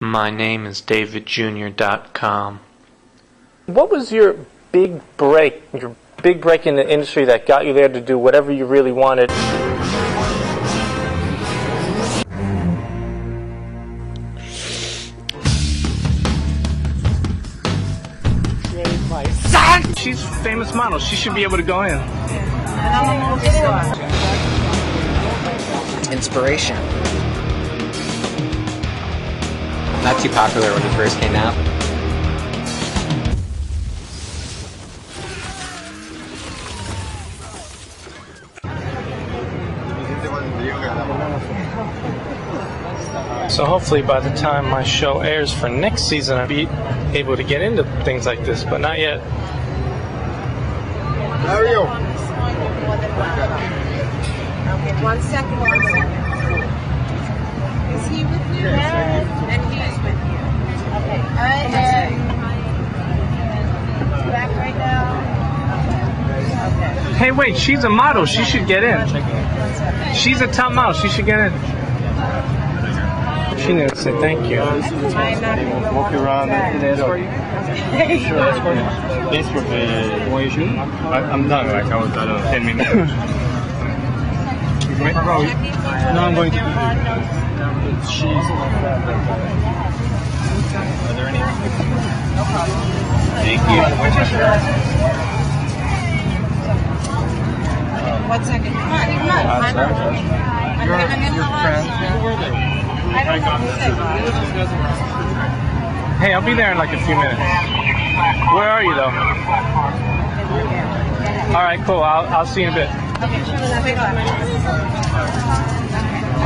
My name is davidjr.com. What was your big break in the industry that got you there to do whatever you really wanted? My son! She's a famous model. She should be able to go in. And I'm a movie star. Inspiration. Not too popular when he first came out. So hopefully by the time my show airs for next season, I'll be able to get into things like this, but not yet. How are you? Okay, 1 second. Is he with you? And he's with you. Okay. All right, back right now. Okay. Hey, wait, she's a model. She should get in. She's a top model. She should get in. She didn't say thank you. Walk you around and dance for you? Sure. Dance for one issue? I'm done, like I was done 10 minutes. No, I'm going to. Cheese. Are there any? No problem. Thank you. 1 second. Come on. Your friends? Who were they? I don't know who they are. Hey, I'll be there in like a few minutes. Where are you, though? All right, cool. I'll see you in a bit.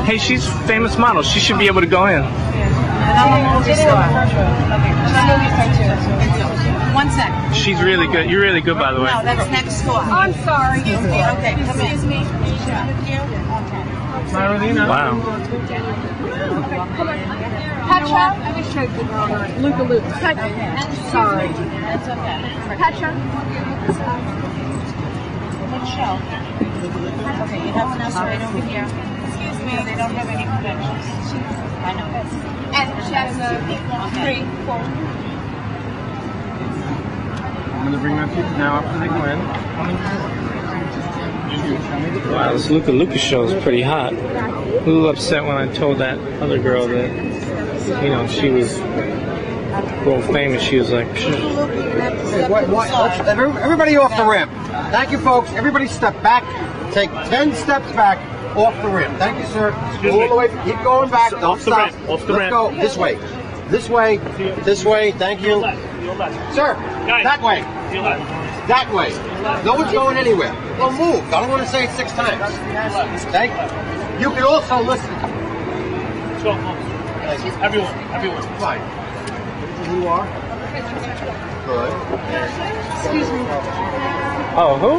Hey, she's a famous model. She should be able to go in. And I'm a movie star. Okay. She's a movie star too. 1 second. She's really good. You're really good, by the way. No, that's next door. I'm sorry. Excuse me. Okay, come in. Excuse me. She's with you? Okay. Wow. Petra, I wish I could go. Luca Luke. Sorry. That's okay. Petra. What show? Okay, you have enough right over here. Excuse me. They don't have any credentials. I know. And she has a 3, 4. I'm going to bring my people now after they go in. Wow, this Luca Lucas show is pretty hot. A little upset when I told that other girl that, you know, she was world famous. She was like, everybody off the ramp. Thank you, folks. Everybody step back. Take 10 steps back off the ramp. Thank you, sir. All the way. Keep going back. Don't stop. Let's go this way. This way. This way. Thank you. Sir, that way. That way. No one's going anywhere. Well, move. I don't want to say it 6 times. Okay? You can also listen. Everyone. Fine. Who you are? Good. Excuse me. oh, who?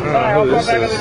I don't know who this is.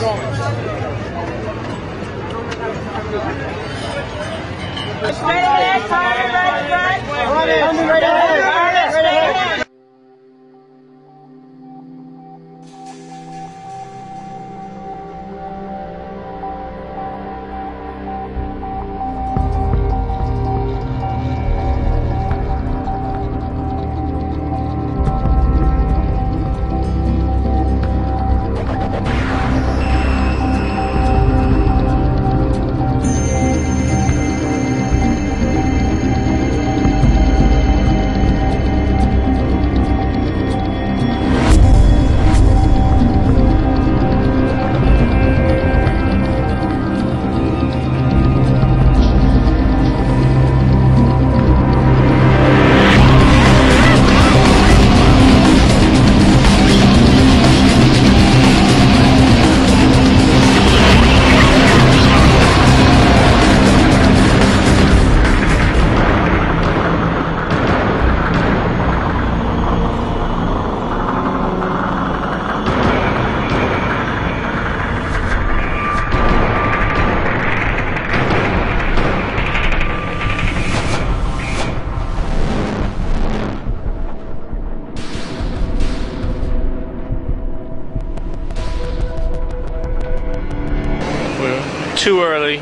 Too early.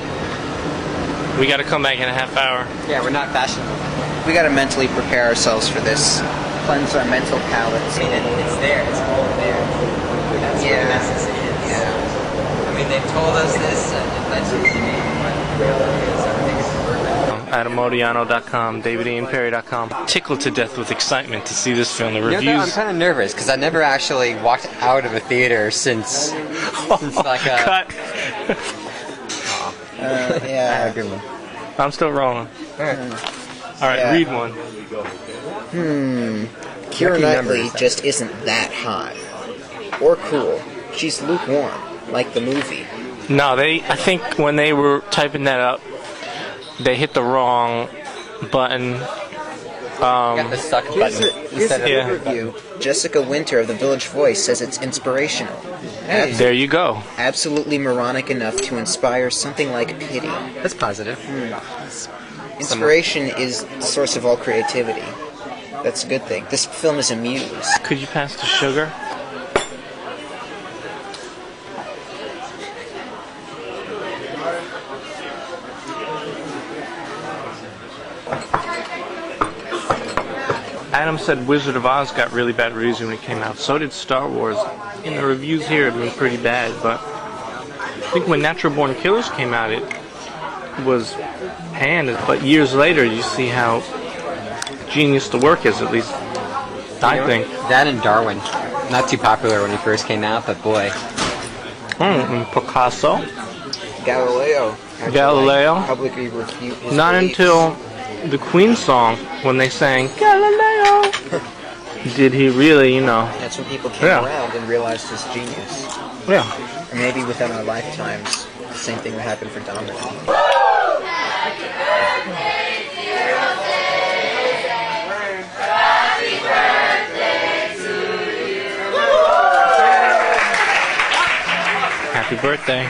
We got to come back in a half hour. Yeah, we're not fashionable. We got to mentally prepare ourselves for this. Cleanse our mental palates. I mean, it's there. It's all there. That's what necessity is. Yeah. I mean, they've told us this, and that's what you need. But the reality is, everything is perfect. AdamModiano.com, DavidIanPerry.com. Tickled to death with excitement to see this film. The reviews. You know, I'm kind of nervous because I never actually walked out of a theater since like a. Cut. Yeah. A good one. I'm still rolling. All right, Yeah. read one. Keira Lucky Knightley numbers. just isn't that hot. Or cool. She's lukewarm, like the movie. No, I think when they were typing that up, they hit the wrong button. Got the suck Here's button. a instead of Yeah. good review. Jessica Winter of The Village Voice says it's inspirational. There you go. Absolutely moronic enough to inspire something like pity. That's positive. Inspiration is the source of all creativity. That's a good thing. This film is a muse. Could you pass the sugar? Adam said Wizard of Oz got really bad reviews when it came out. So did Star Wars. And the reviews here have been pretty bad, but I think when Natural Born Killers came out, it was panned. But years later, you see how genius the work is, at least I think. That and Darwin. Not too popular when he first came out, but boy. And Picasso. Galileo. Galileo. Publicly refute his Not beliefs. until the Queen song, when they sang Galileo, did he really, That's when people came Yeah. around and realized his genius. yeah. Or maybe within our lifetimes, the same thing will happen for Dominic. Happy birthday.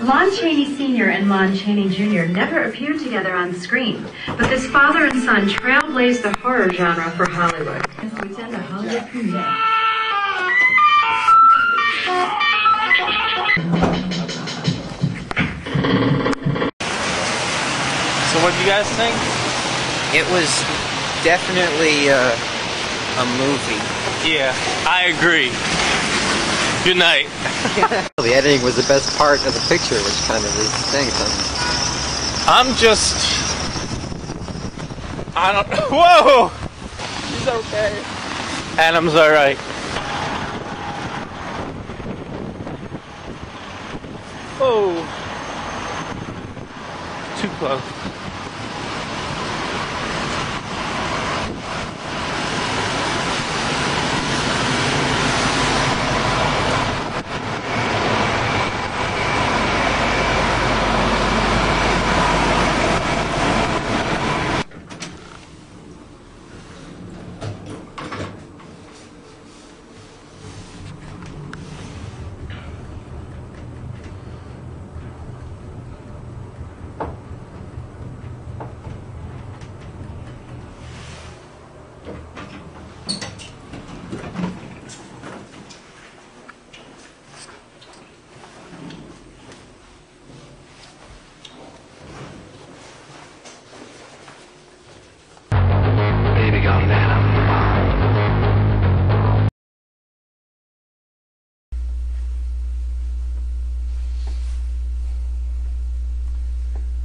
Lon Chaney Sr. and Lon Chaney Jr. never appeared together on screen, but this father and son trailblazed the horror genre for Hollywood. As we attend the Hollywood premiere. So what do you guys think? It was definitely a movie. Yeah, I agree. Good night. The editing was the best part of the picture, which kind of is saying something. I don't, whoa! He's okay. Adam's alright. Whoa. Too close.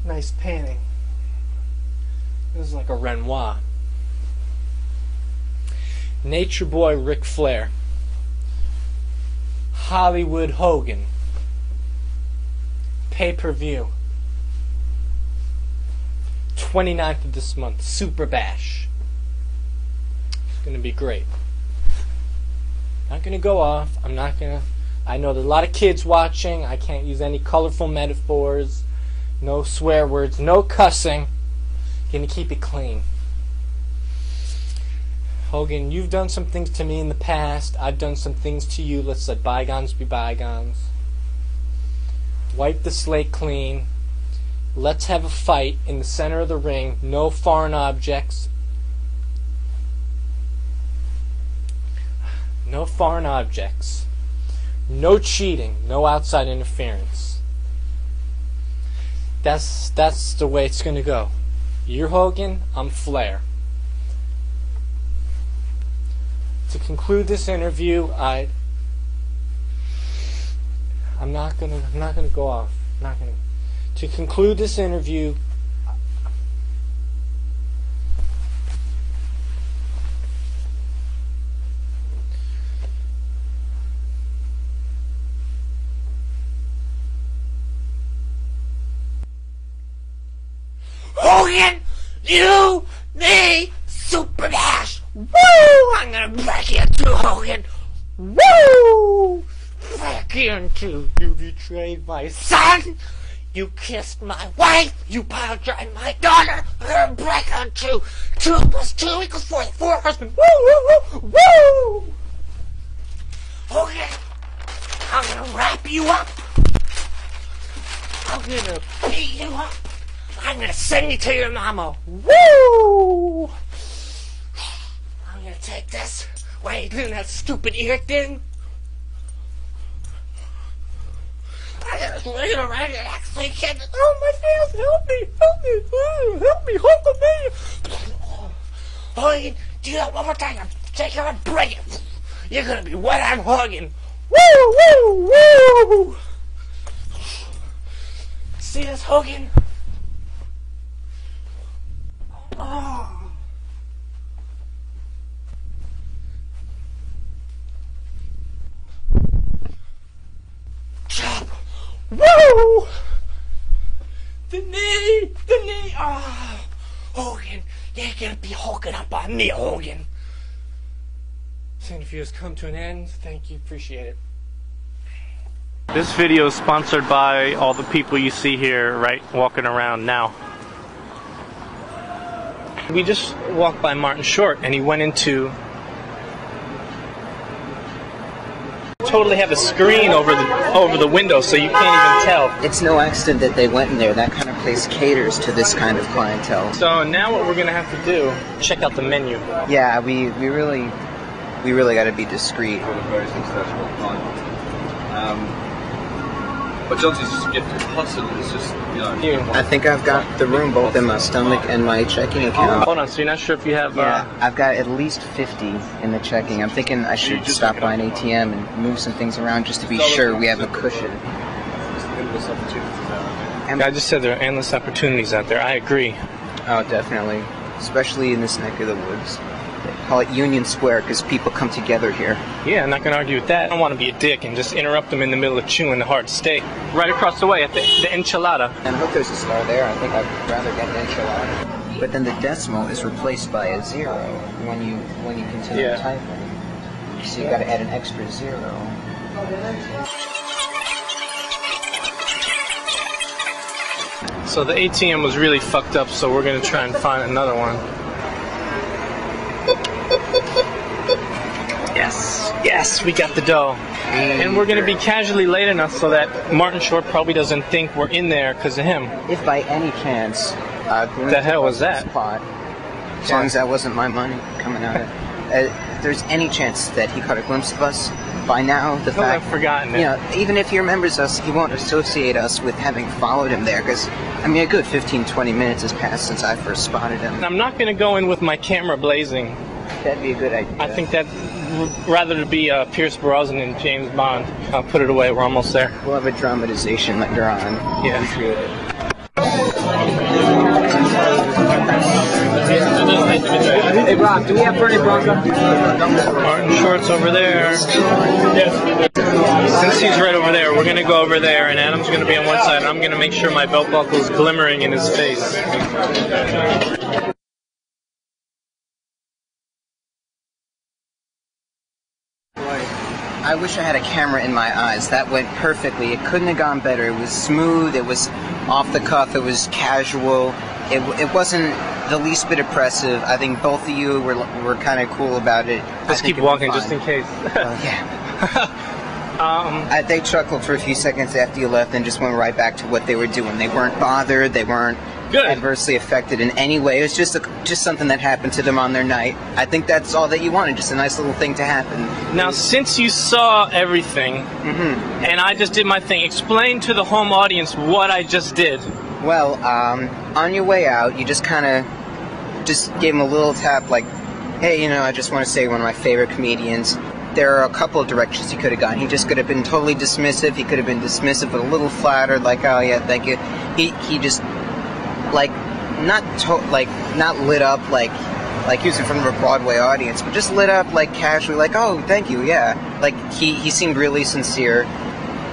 Nice painting. This is like a Renoir. Nature Boy Ric Flair. Hollywood Hogan. Pay-per-view. 29th of this month. Super Bash. It's going to be great. Not going to go off. I'm not going to... I know there's a lot of kids watching. I can't use any colorful metaphors. No swear words. No cussing. Going to keep it clean. Hogan, you've done some things to me in the past. I've done some things to you. Let's let bygones be bygones. Wipe the slate clean. Let's have a fight in the center of the ring. No foreign objects. No foreign objects. No cheating. No outside interference. That's the way it's going to go. You're Hogan, I'm Flair. To conclude this interview, I'm not gonna go off. To conclude this interview, Hogan, you, me, Super Bash. Woo! I'm gonna break you too, Hogan. Woo! Break you into. You betrayed my son. You kissed my wife. You pile-drived my daughter. I'm gonna break her too. 2 + 2 = 4. 4 husband. Woo! Woo! Woo! Woo! Hogan, I'm gonna wrap you up. I'm gonna beat you up. I'm gonna send you to your mama. Woo! I'm gonna take this. Why are you doing that stupid ear thing? I'm gonna write it actually can. Oh my hands, help me, Hogan me. Hogan, do that one more time. Take her and break it. You're gonna be what I'm hugging. Woo, woo, woo! See this, Hogan? Oh. Chop! Woo! The knee! Ah! Hogan, you're gonna be hulking up on me, Hogan. This interview has come to an end. Thank you, appreciate it. This video is sponsored by all the people you see here, right, walking around now. We just walked by Martin Short, and he went into... totally have a screen over the window, so you can't even tell. It's no accident that they went in there. That kind of place caters to this kind of clientele. So now what we're gonna have to do, check out the menu. Yeah, we really got to be discreet. Very successful client. But Johnson's just gifted hustle. It's just, you know. I think I've got the room both in my stomach and my checking account. Hold on, so you're not sure if you have... Yeah, I've got at least 50 in the checking. I'm thinking I should stop by an ATM and move some things around just to be sure we have a cushion. I just said there are endless opportunities out there. I agree. Oh, definitely. Especially in this neck of the woods. They call it Union Square because people come together here. Yeah, I'm not going to argue with that. I don't want to be a dick and just interrupt them in the middle of chewing the hard steak. Right across the way at the enchilada. And I hope there's a star there. I think I'd rather get an enchilada. But then the decimal is replaced by a 0 when you continue typing. So you got to add an extra 0. So the ATM was really fucked up, so we're going to try and find another one. Yes, we got the dough. And we're going to be casually late enough so that Martin Short probably doesn't think we're in there because of him. If by any chance... the hell was that? Plot, as long as that wasn't my money coming out of it. If there's any chance that he caught a glimpse of us, by now, the fact... I've forgotten it. You know, even if he remembers us, he won't associate us with having followed him there, because, I mean, a good 15-20 minutes has passed since I first spotted him. And I'm not going to go in with my camera blazing. That'd be a good idea. I think that rather to be Pierce Brosnan and James Bond. I'll put it away. We're almost there. We'll have a dramatization later on. Yeah. Hey Rob, do we have Bernie Bronco? Martin Short's over there. Since he's right over there, we're going to go over there, and Adam's going to be on one side, and I'm going to make sure my belt buckle's glimmering in his face. I wish I had a camera in my eyes. That went perfectly. It couldn't have gone better. It was smooth. It was off the cuff. It was casual. It wasn't the least bit oppressive. I think both of you were kind of cool about it. Let's keep walking just in case. Yeah. They chuckled for a few seconds after you left and just went right back to what they were doing. They weren't bothered. They weren't adversely affected in any way. It was just something that happened to them on their night. I think that's all that you wanted, just a nice little thing to happen. Now, since you saw everything, and I just did my thing, explain to the home audience what I just did. Well, on your way out, you just kind of just gave him a little tap like, hey, you know, I just want to say one of my favorite comedians. There are a couple of directions he could have gone. He just could have been totally dismissive. He could have been dismissive but a little flattered, like, oh yeah, thank you. He just, like, not lit up like he was in front of a Broadway audience, but just lit up like casually, like, oh, thank you, yeah. Like he seemed really sincere.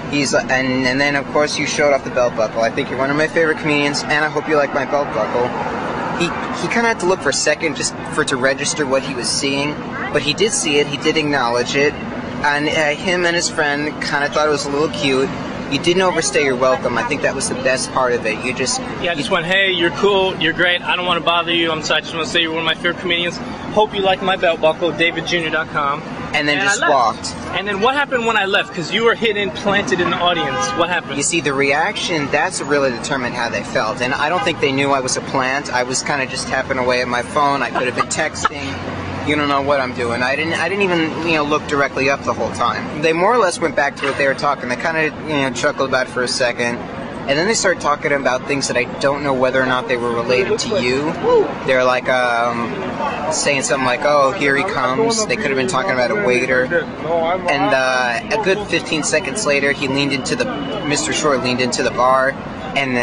And then of course you showed off the belt buckle. I think you're one of my favorite comedians, and I hope you like my belt buckle. He kind of had to look for a second just for it to register what he was seeing, but he did see it, he did acknowledge it, and him and his friend kind of thought it was a little cute. You didn't overstay your welcome. I think that was the best part of it. I just went, hey, you're cool, you're great, I don't want to bother you, I just want to say you're one of my favorite comedians. Hope you like my belt buckle, davidjr.com. And then just walked. And then what happened when I left? Because you were hidden, planted in the audience. What happened? You see, the reaction, that's what really determined how they felt. And I don't think they knew I was a plant. I was kind of just tapping away at my phone. I could have been texting. You don't know what I'm doing. I didn't even, look directly up the whole time. They more or less went back to what they were talking. They kind of, chuckled about it for a second. And then they started talking about things that I don't know whether or not they were related to you. They're like saying something like, oh, here he comes. They could have been talking about a waiter. And a good 15 seconds later, Mr. Short leaned into the bar. And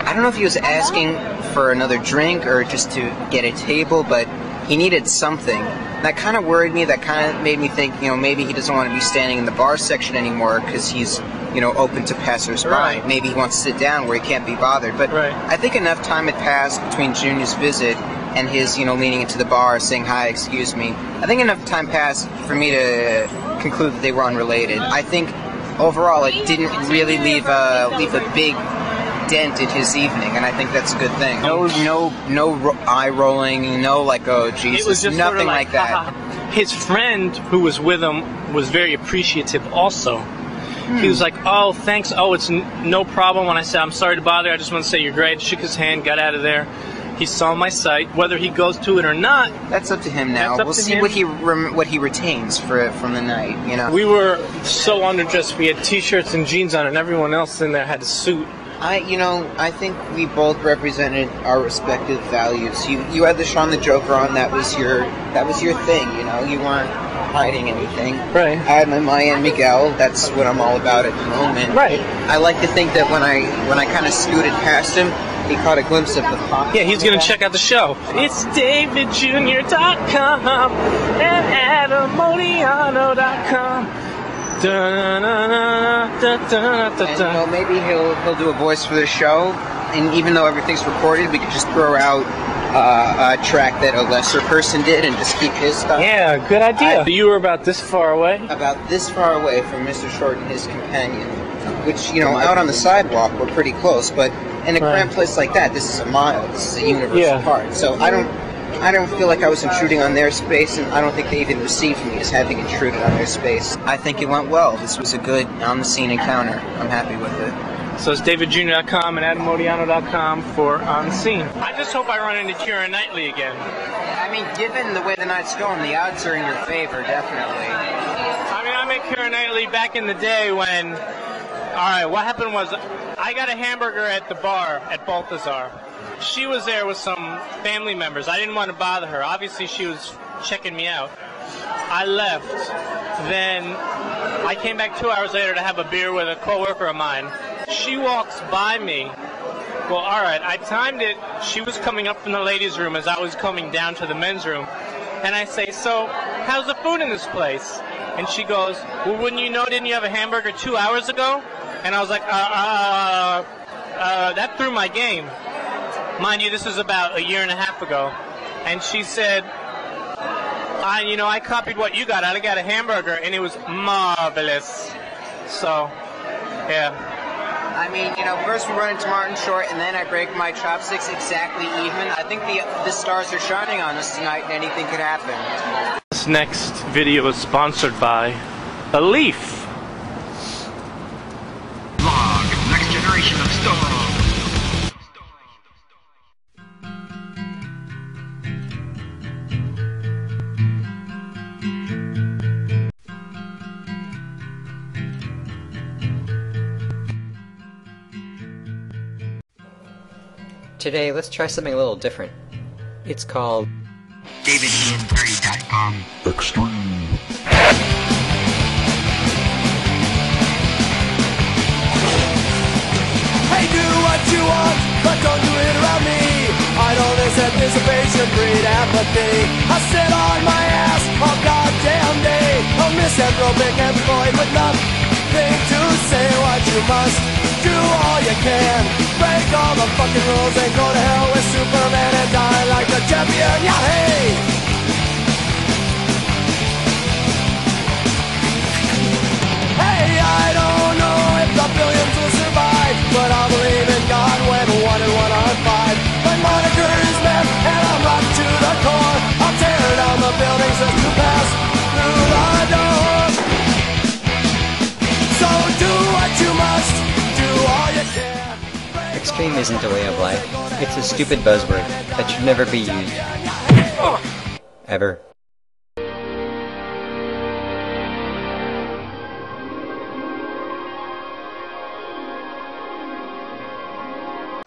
I don't know if he was asking for another drink or just to get a table, but he needed something. That kind of worried me. That kind of made me think, maybe he doesn't want to be standing in the bar section anymore because he's, open to passersby. Right. Maybe he wants to sit down where he can't be bothered. But I think enough time had passed between Junior's visit and his, leaning into the bar, saying, hi, excuse me. I think enough time passed for me to conclude that they were unrelated. I think overall it didn't really leave a big dent in his evening, and I think that's a good thing. No eye rolling, no like, oh Jesus, it was just nothing sort of like that. His friend who was with him was very appreciative also. He was like, oh, thanks, oh, it's no problem. When I said, I'm sorry to bother, I just want to say you're great, shook his hand, got out of there. He saw my site. Whether he goes to it or not, that's up to him now. We'll see what he retains from the night. We were so underdressed. We had t-shirts and jeans on, and everyone else in there had a suit. I think we both represented our respective values. You had the Sean the Joker on. That was your thing. You weren't hiding anything. Right. I had my Maya and Miguel. That's what I'm all about at the moment. Right. I like to think that when I kind of scooted past him, he caught a glimpse of the pop. Yeah, he's going to check out the show. It's davidjr.com and adamodiano.com. And maybe he'll do a voice for the show, and even though everything's recorded, we could just throw out a track that a lesser person did and just keep his stuff. Yeah, good idea. You were about this far away? About this far away from Mr. Short and his companion, which, out on the sidewalk, we're pretty close, but in a cramped place like that, this is a mile, this is a universe apart. So I don't feel like I was intruding on their space, and I don't think they even received me as having intruded on their space. I think it went well. This was a good on-the-scene encounter. I'm happy with it. So it's davidjr.com and adamodiano.com for On the Scene. I just hope I run into Keira Knightley again. I mean, given the way the night's going, the odds are in your favor, definitely. I mean, I met Keira Knightley back in the day when... Alright, what happened was I got a hamburger at the bar at Balthazar. She was there with some family members. I didn't want to bother her. Obviously, she was checking me out. I left. Then I came back 2 hours later to have a beer with a coworker of mine. She walks by me. Well, all right, I timed it. She was coming up from the ladies' room as I was coming down to the men's room. And I say, so, how's the food in this place? And she goes, well, wouldn't you know, didn't you have a hamburger 2 hours ago? And I was like, that threw my game. Mind you, this was about a year and a half ago. And she said, I copied what you got. I got a hamburger, and it was marvelous. So, yeah. I mean, first we run into Martin Short, and then I break my chopsticks exactly even. I think the stars are shining on us tonight, and anything could happen. This next video is sponsored by a leaf. today, let's try something a little different. It's called DavidIan3.com Extreme. Hey, do what you want, but don't do it around me. Idleness, anticipation, breed apathy. I sit on my ass all goddamn day. A misanthropic employee with nothing to say. What you must do all you can. Break all the fucking rules and go to hell with Superman and die like a champion. Yeah, hey! Hey, I don't know if the billions will survive, but I'll believe in God when 1 and 1 are 5. My moniker is meth, and I'm rotten to the core. I'll tear down the buildings just to pass through the door. So do what you must, do all you can. Extreme isn't a way of life. It's a stupid buzzword that should never be used. Ever.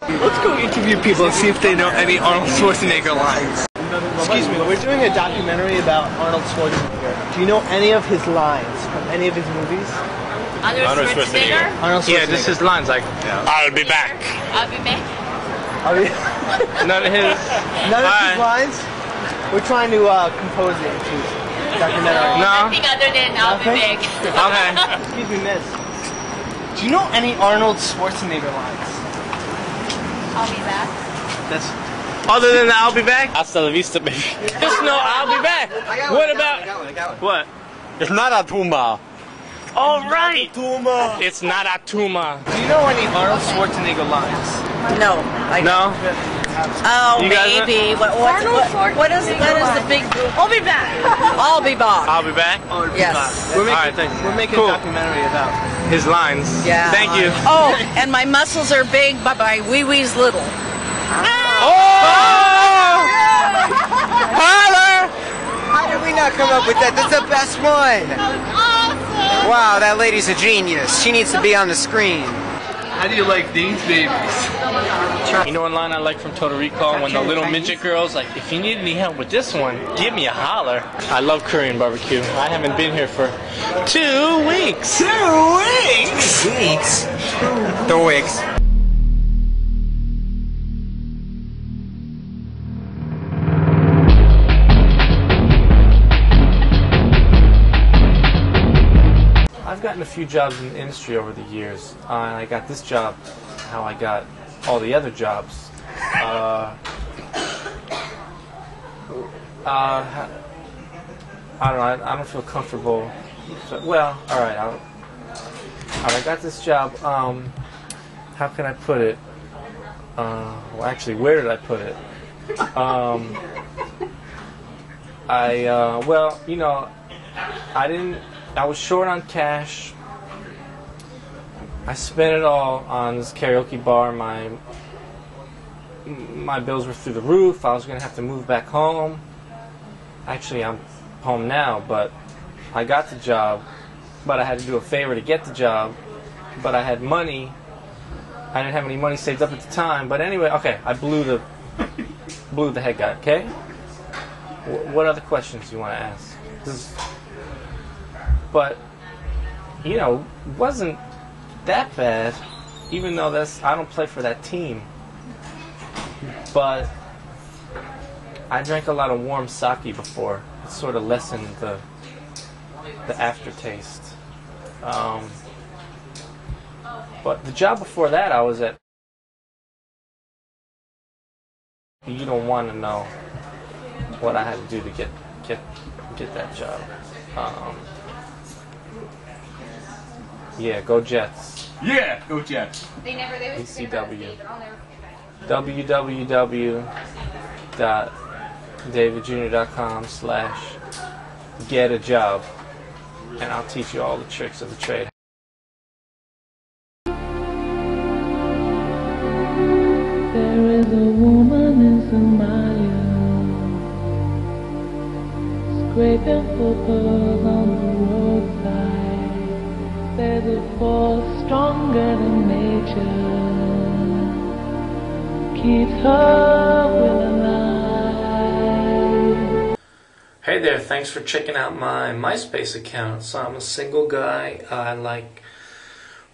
Let's go interview people and see if they know any Arnold Schwarzenegger lines. Excuse me, we're doing a documentary about Arnold Schwarzenegger. Do you know any of his lines from any of his movies? Arnold Schwarzenegger? Arnold Schwarzenegger. Yeah, just his lines like, I'll be back. I'll be back. None of his... None of his lines? We're trying to compose it into documentary. No. Nothing other than I'll be back. Okay. Excuse me, miss. Do you know any Arnold Schwarzenegger lines? I'll be back. That's... Other than the I'll be back? Hasta la vista, baby. Just no, I'll be back. What about... I got one. What? It's not a tumor. All right. It's not a tumor. Do you know any Arnold Schwarzenegger lines? No. No? Oh, You guys know? maybe. What is the big... I'll be back. I'll be back. I'll be back? Yes. We're making, All right, thanks. we're making Cool. a documentary about His lines. Yeah. Thank you. Oh, and my muscles are big, but my wee-wee's little. Oh! Holler! How did we not come up with that? That's the best one. Awesome. Wow, that lady's a genius. She needs to be on the screen. How do you like these babies? You know one line I like from Total Recall? When the little midget girl's like, if you need any help with this one, give me a holler. I love Korean barbecue. I haven't been here for 2 weeks. 2 weeks? 2 weeks? 2 weeks. I've gotten a few jobs in the industry over the years, and I got this job how I got all the other jobs. I don't know. I don't feel comfortable. So, well, all right. I got this job. How can I put it? Well, actually, where did I put it? Well, you know, I was short on cash. I spent it all on this karaoke bar. My bills were through the roof. I was going to have to move back home. Actually, I'm home now, but I got the job. But I had to do a favor to get the job. But I had money. I didn't have any money saved up at the time. But anyway, okay, I blew the head guy, okay? What other questions do you want to ask? But, you know, it wasn't that bad, even though I don't play for that team. But I drank a lot of warm sake before. It sort of lessened the aftertaste. But the job before that, I was at. You don't want to know what I had to do to get that job. Yeah, go Jets. Yeah, go Jets. ECW. www.davidjr.com/get a job, and I'll teach you all the tricks of the trade. There is a woman in Somalia scraping for pearls on the roadside. There's a force stronger than nature keeps her will alive. Hey there, thanks for checking out my MySpace account. So I'm a single guy. I like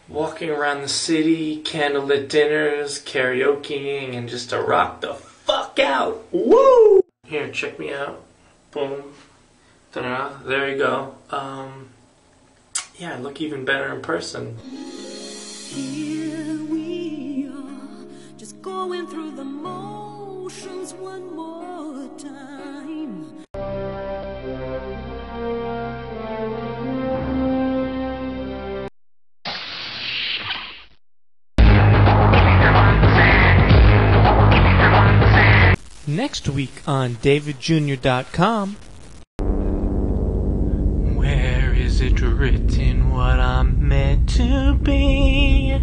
walking around the city, candlelit dinners, karaokeing, and just to rock the fuck out. Woo! Here, check me out. Boom. Ta-da. There you go. Yeah, I look even better in person. Here we are, just going through the motions one more time. Next week on DavidJr.com. Where is it written what I'm meant to be?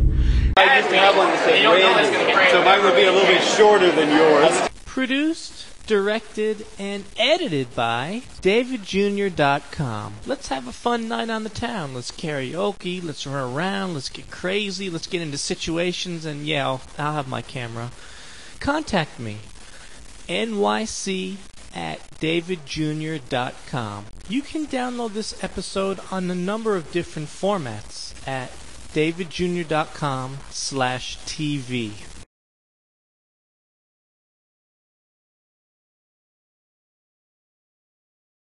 I used to have one that said Randy, so mine would be a little bit shorter than yours. Produced, directed, and edited by DavidJr.com. Let's have a fun night on the town. Let's karaoke, let's run around, let's get crazy, let's get into situations, and yeah, I'll have my camera. Contact me. nyc@davidjr.com. You can download this episode on a number of different formats at davidjr.com/TV.